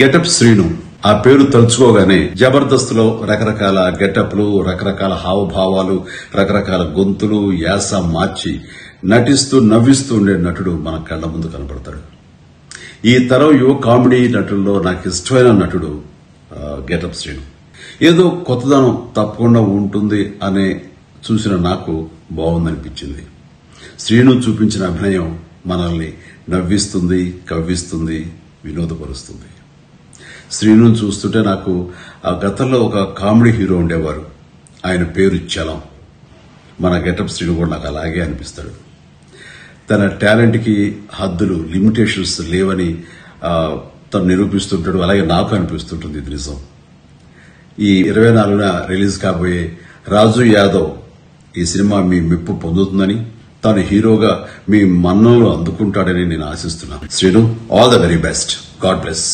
Getup Srinu ఆ పేరు తలుచుకోగానే జబర్దస్త్లో రకరకాల గెటప్లు, రకరకాల హావభావాలు, రకరకాల గొంతులు, యాస మార్చి నటిస్తూ నవ్విస్తూ ఉండే నటుడు మన కళ్ల ముందు కనబడతాడు. ఈ తరం యువ కామెడీ నటుల్లో నాకు ఇష్టమైన నటుడు గెటప్ శ్రీను. ఏదో కొత్తదనం తప్పకుండా ఉంటుంది అనే చూసిన నాకు బాగుందనిపించింది. శ్రీను చూపించిన అభినయం మనల్ని నవ్విస్తుంది, కవ్విస్తుంది, వినోదపరుస్తుంది. శ్రీను చూస్తుంటే నాకు ఆ గతంలో ఒక కామెడీ హీరో ఉండేవారు, ఆయన పేరు చలం. మన గెటప్ శ్రీను కూడా నాకు అలాగే అనిపిస్తాడు. తన టాలెంట్ కి హద్దులు, లిమిటేషన్స్ లేవని తను నిరూపిస్తుంటాడు. అలాగే నాకు అనిపిస్తుంటుంది ఇది నిజం. ఈ 24న రిలీజ్ కాబోయే రాజు యాదవ్ ఈ సినిమా మీ మెప్పు పొందుతుందని, తాను హీరోగా మీ మన్ననలు అందుకుంటాడని నేను ఆశిస్తున్నాను. Srinu, all the very best. God bless.